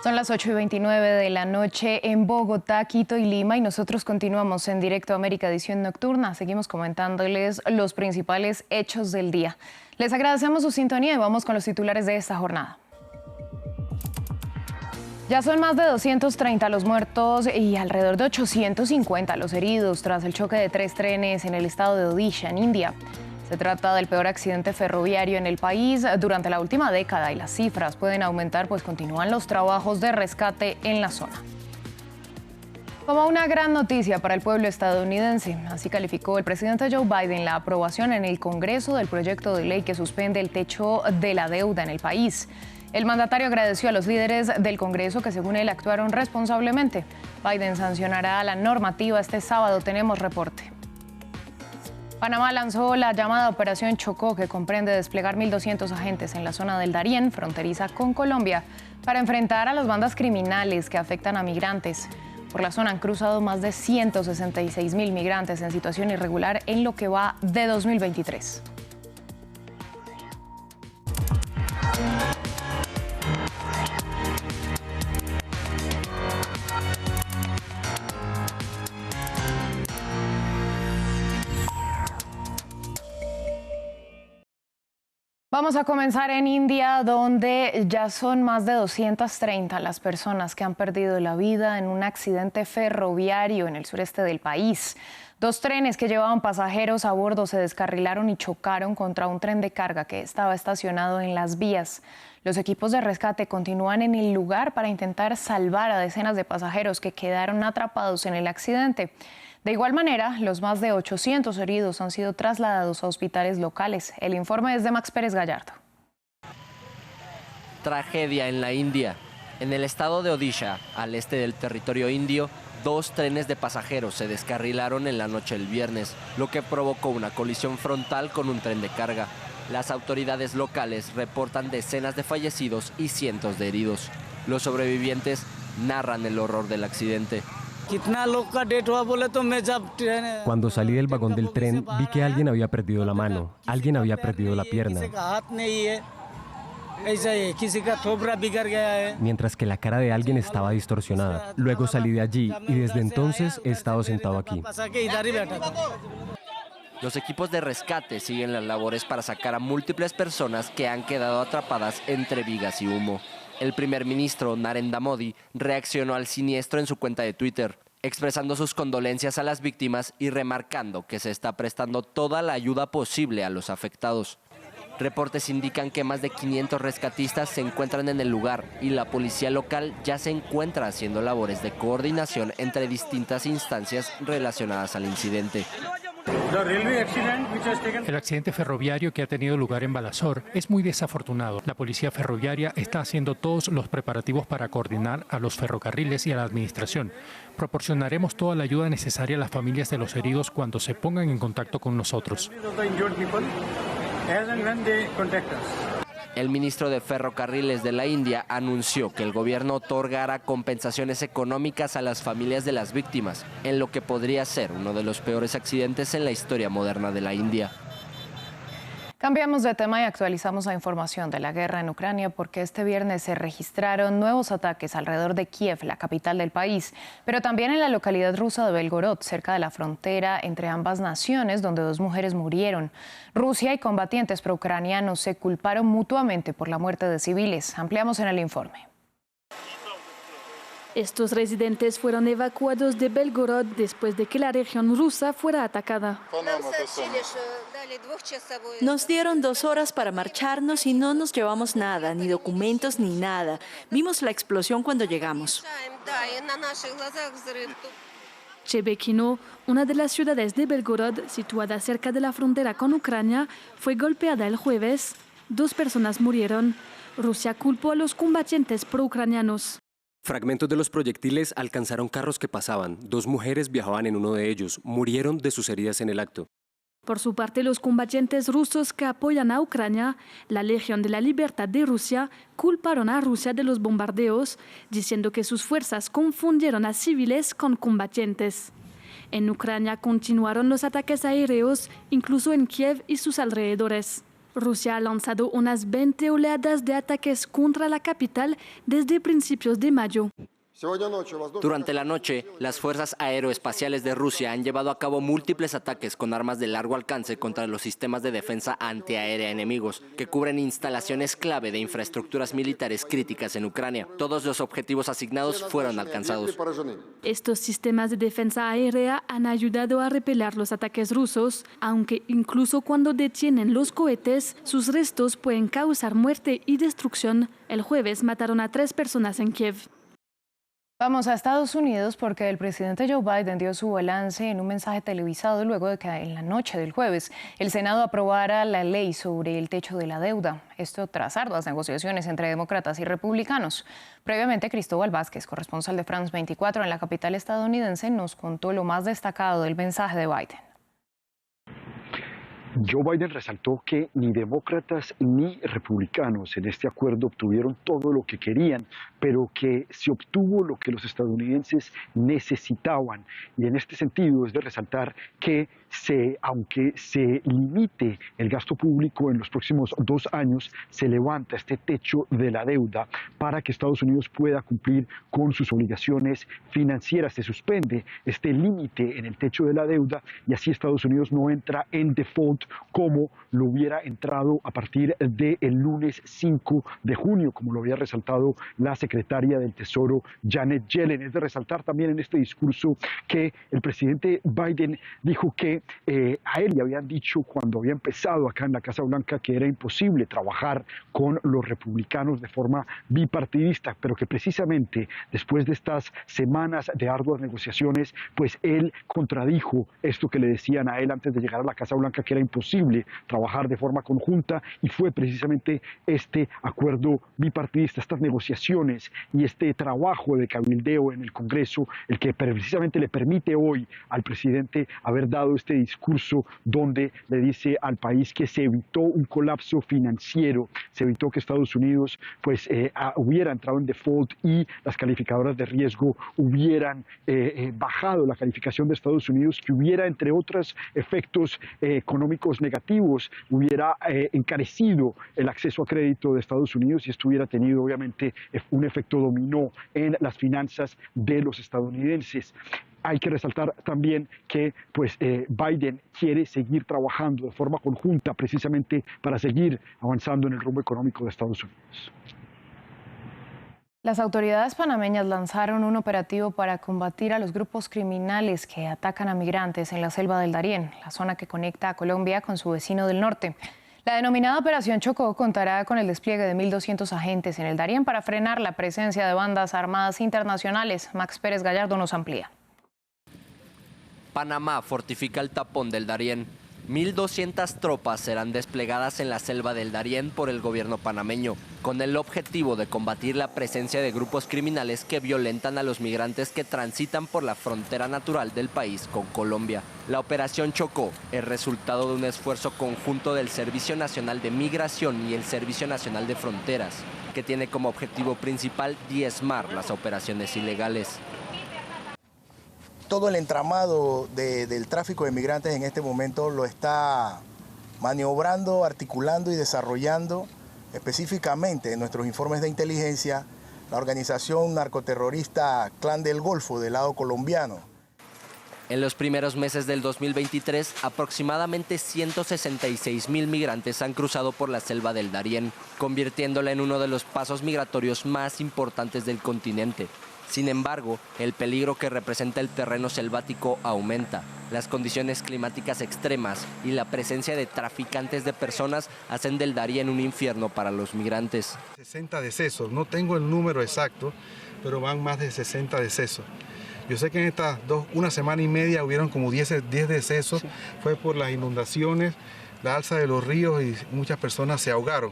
Son las 8:29 de la noche en Bogotá, Quito y Lima y nosotros continuamos en Directo América edición nocturna. Seguimos comentándoles los principales hechos del día. Les agradecemos su sintonía y vamos con los titulares de esta jornada. Ya son más de 230 los muertos y alrededor de 850 los heridos tras el choque de 3 trenes en el estado de Odisha, en India. Se trata del peor accidente ferroviario en el país durante la última década y las cifras pueden aumentar, pues continúan los trabajos de rescate en la zona. Como una gran noticia para el pueblo estadounidense, así calificó el presidente Joe Biden la aprobación en el Congreso del proyecto de ley que suspende el techo de la deuda en el país. El mandatario agradeció a los líderes del Congreso que, según él, actuaron responsablemente. Biden sancionará la normativa este sábado. Tenemos reporte. Panamá lanzó la llamada Operación Chocó, que comprende desplegar 1.200 agentes en la zona del Darién, fronteriza con Colombia, para enfrentar a las bandas criminales que afectan a migrantes. Por la zona han cruzado más de 166.000 migrantes en situación irregular en lo que va de 2023. Vamos a comenzar en India, donde ya son más de 230 las personas que han perdido la vida en un accidente ferroviario en el sureste del país. 2 trenes que llevaban pasajeros a bordo se descarrilaron y chocaron contra un tren de carga que estaba estacionado en las vías. Los equipos de rescate continúan en el lugar para intentar salvar a decenas de pasajeros que quedaron atrapados en el accidente. De igual manera, los más de 800 heridos han sido trasladados a hospitales locales. El informe es de Max Pérez Gallardo. Tragedia en la India. En el estado de Odisha, al este del territorio indio, 2 trenes de pasajeros se descarrilaron en la noche del viernes, lo que provocó una colisión frontal con un tren de carga. Las autoridades locales reportan decenas de fallecidos y cientos de heridos. Los sobrevivientes narran el horror del accidente. Cuando salí del vagón del tren, vi que alguien había perdido la mano, alguien había perdido la pierna, mientras que la cara de alguien estaba distorsionada. Luego salí de allí y desde entonces he estado sentado aquí. Los equipos de rescate siguen las labores para sacar a múltiples personas que han quedado atrapadas entre vigas y humo. El primer ministro Narendra Modi reaccionó al siniestro en su cuenta de Twitter, expresando sus condolencias a las víctimas y remarcando que se está prestando toda la ayuda posible a los afectados. Reportes indican que más de 500 rescatistas se encuentran en el lugar y la policía local ya se encuentra haciendo labores de coordinación entre distintas instancias relacionadas al incidente. El accidente ferroviario que ha tenido lugar en Balasore es muy desafortunado. La policía ferroviaria está haciendo todos los preparativos para coordinar a los ferrocarriles y a la administración. Proporcionaremos toda la ayuda necesaria a las familias de los heridos cuando se pongan en contacto con nosotros. El ministro de Ferrocarriles de la India anunció que el gobierno otorgará compensaciones económicas a las familias de las víctimas, en lo que podría ser uno de los peores accidentes en la historia moderna de la India. Cambiamos de tema y actualizamos la información de la guerra en Ucrania porque este viernes se registraron nuevos ataques alrededor de Kiev, la capital del país, pero también en la localidad rusa de Belgorod, cerca de la frontera entre ambas naciones, donde 2 mujeres murieron. Rusia y combatientes proucranianos se culparon mutuamente por la muerte de civiles. Ampliamos en el informe. Estos residentes fueron evacuados de Belgorod después de que la región rusa fuera atacada. Nos dieron 2 horas para marcharnos y no nos llevamos nada, ni documentos ni nada. Vimos la explosión cuando llegamos. Chebekino, una de las ciudades de Belgorod, situada cerca de la frontera con Ucrania, fue golpeada el jueves. 2 personas murieron. Rusia culpó a los combatientes proucranianos. Fragmentos de los proyectiles alcanzaron carros que pasaban. 2 mujeres viajaban en uno de ellos. Murieron de sus heridas en el acto. Por su parte, los combatientes rusos que apoyan a Ucrania, la Legión de la Libertad de Rusia, culparon a Rusia de los bombardeos, diciendo que sus fuerzas confundieron a civiles con combatientes. En Ucrania continuaron los ataques aéreos, incluso en Kiev y sus alrededores. Rusia ha lanzado unas 20 oleadas de ataques contra la capital desde principios de mayo. Durante la noche, las fuerzas aeroespaciales de Rusia han llevado a cabo múltiples ataques con armas de largo alcance contra los sistemas de defensa antiaérea enemigos, que cubren instalaciones clave de infraestructuras militares críticas en Ucrania. Todos los objetivos asignados fueron alcanzados. Estos sistemas de defensa aérea han ayudado a repeler los ataques rusos, aunque incluso cuando detienen los cohetes, sus restos pueden causar muerte y destrucción. El jueves mataron a 3 personas en Kiev. Vamos a Estados Unidos porque el presidente Joe Biden dio su balance en un mensaje televisado luego de que en la noche del jueves el Senado aprobara la ley sobre el techo de la deuda. Esto tras arduas negociaciones entre demócratas y republicanos. Previamente, Cristóbal Vázquez, corresponsal de France 24 en la capital estadounidense, nos contó lo más destacado del mensaje de Biden. Joe Biden resaltó que ni demócratas ni republicanos en este acuerdo obtuvieron todo lo que querían, pero que se obtuvo lo que los estadounidenses necesitaban. Y en este sentido es de resaltar que aunque se limite el gasto público en los próximos 2 años, se levanta este techo de la deuda para que Estados Unidos pueda cumplir con sus obligaciones financieras. Se suspende este límite en el techo de la deuda y así Estados Unidos no entra en default como lo hubiera entrado a partir del lunes 5 de junio, como lo había resaltado la secretaria del Tesoro Janet Yellen. Es de resaltar también en este discurso que el presidente Biden dijo que a él le habían dicho cuando había empezado acá en la Casa Blanca que era imposible trabajar con los republicanos de forma bipartidista, pero que precisamente después de estas semanas de arduas negociaciones, pues él contradijo esto que le decían a él antes de llegar a la Casa Blanca, que era imposible trabajar de forma conjunta, y fue precisamente este acuerdo bipartidista, estas negociaciones y este trabajo de cabildeo en el Congreso el que precisamente le permite hoy al presidente haber dado este discurso donde le dice al país que se evitó un colapso financiero, se evitó que Estados Unidos pues hubiera entrado en default y las calificadoras de riesgo hubieran bajado la calificación de Estados Unidos, que hubiera, entre otros efectos económicos negativos, hubiera encarecido el acceso a crédito de Estados Unidos y esto hubiera tenido obviamente un efecto dominó en las finanzas de los estadounidenses. Hay que resaltar también que Biden quiere seguir trabajando de forma conjunta precisamente para seguir avanzando en el rumbo económico de Estados Unidos. Las autoridades panameñas lanzaron un operativo para combatir a los grupos criminales que atacan a migrantes en la selva del Darién, la zona que conecta a Colombia con su vecino del norte. La denominada Operación Chocó contará con el despliegue de 1.200 agentes en el Darién para frenar la presencia de bandas armadas internacionales. Max Pérez Gallardo nos amplía. Panamá fortifica el tapón del Darién. 1.200 tropas serán desplegadas en la selva del Darién por el gobierno panameño, con el objetivo de combatir la presencia de grupos criminales que violentan a los migrantes que transitan por la frontera natural del país con Colombia. La Operación Chocó es resultado de un esfuerzo conjunto del Servicio Nacional de Migración y el Servicio Nacional de Fronteras, que tiene como objetivo principal diezmar las operaciones ilegales. Todo el entramado del tráfico de migrantes en este momento lo está maniobrando, articulando y desarrollando específicamente en nuestros informes de inteligencia la organización narcoterrorista Clan del Golfo del lado colombiano. En los primeros meses del 2023, aproximadamente 166.000 migrantes han cruzado por la selva del Darién, convirtiéndola en uno de los pasos migratorios más importantes del continente. Sin embargo, el peligro que representa el terreno selvático aumenta. Las condiciones climáticas extremas y la presencia de traficantes de personas hacen del Darién un infierno para los migrantes. 60 decesos, no tengo el número exacto, pero van más de 60 decesos. Yo sé que en estas una semana y media hubieron como 10 decesos, fue por las inundaciones, la alza de los ríos y muchas personas se ahogaron.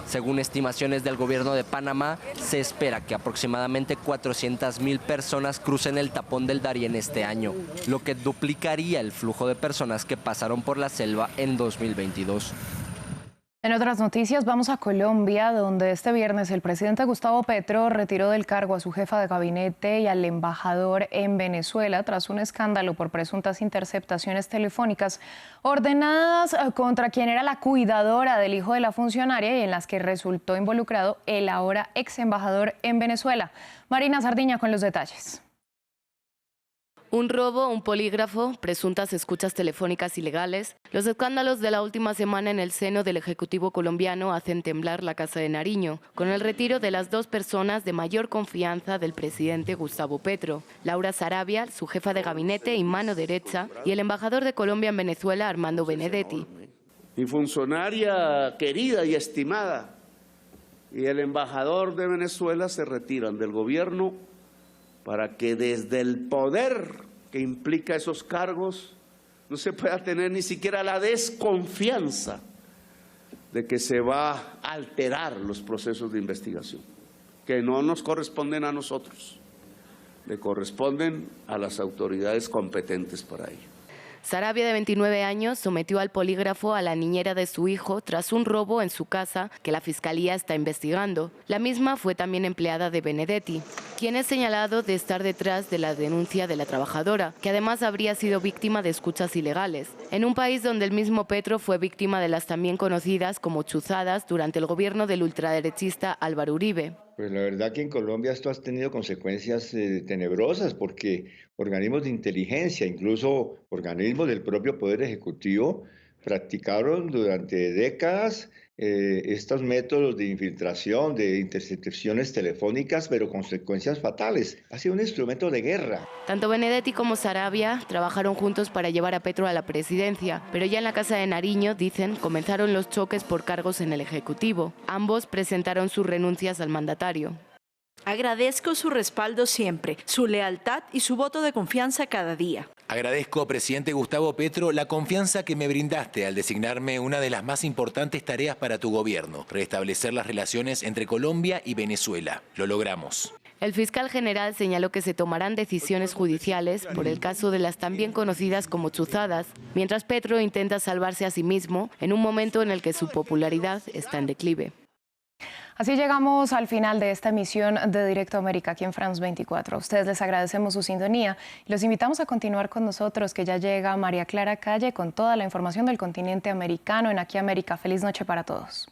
Según estimaciones del gobierno de Panamá, se espera que aproximadamente 400.000 personas crucen el tapón del Darién este año, lo que duplicaría el flujo de personas que pasaron por la selva en 2022. En otras noticias, vamos a Colombia, donde este viernes el presidente Gustavo Petro retiró del cargo a su jefa de gabinete y al embajador en Venezuela tras un escándalo por presuntas interceptaciones telefónicas ordenadas contra quien era la cuidadora del hijo de la funcionaria y en las que resultó involucrado el ahora ex embajador en Venezuela. Marina Sardiña con los detalles. Un robo, un polígrafo, presuntas escuchas telefónicas ilegales. Los escándalos de la última semana en el seno del Ejecutivo colombiano hacen temblar la Casa de Nariño, con el retiro de las dos personas de mayor confianza del presidente Gustavo Petro, Laura Sarabia, su jefa de gabinete y mano derecha, y el embajador de Colombia en Venezuela, Armando Benedetti. Mi funcionaria querida y estimada y el embajador de Venezuela se retiran del gobierno para que desde el poder que implica esos cargos no se pueda tener ni siquiera la desconfianza de que se va a alterar los procesos de investigación, que no nos corresponden a nosotros, le corresponden a las autoridades competentes para ello. Sarabia, de 29 años, sometió al polígrafo a la niñera de su hijo tras un robo en su casa que la Fiscalía está investigando. La misma fue también empleada de Benedetti, quien es señalado de estar detrás de la denuncia de la trabajadora, que además habría sido víctima de escuchas ilegales, en un país donde el mismo Petro fue víctima de las también conocidas como chuzadas durante el gobierno del ultraderechista Álvaro Uribe. Pues la verdad que en Colombia esto ha tenido consecuencias tenebrosas porque organismos de inteligencia, incluso organismos del propio Poder Ejecutivo, practicaron durante décadas estos métodos de infiltración, de intercepciones telefónicas, pero consecuencias fatales. Ha sido un instrumento de guerra. Tanto Benedetti como Sarabia trabajaron juntos para llevar a Petro a la presidencia, pero ya en la Casa de Nariño, dicen, comenzaron los choques por cargos en el Ejecutivo. Ambos presentaron sus renuncias al mandatario. Agradezco su respaldo siempre, su lealtad y su voto de confianza cada día. Agradezco, presidente Gustavo Petro, la confianza que me brindaste al designarme una de las más importantes tareas para tu gobierno, restablecer las relaciones entre Colombia y Venezuela. Lo logramos. El fiscal general señaló que se tomarán decisiones judiciales por el caso de las también conocidas como chuzadas, mientras Petro intenta salvarse a sí mismo en un momento en el que su popularidad está en declive. Así llegamos al final de esta emisión de Directo América aquí en France 24. A ustedes les agradecemos su sintonía y los invitamos a continuar con nosotros, que ya llega María Clara Calle con toda la información del continente americano en Aquí América. Feliz noche para todos.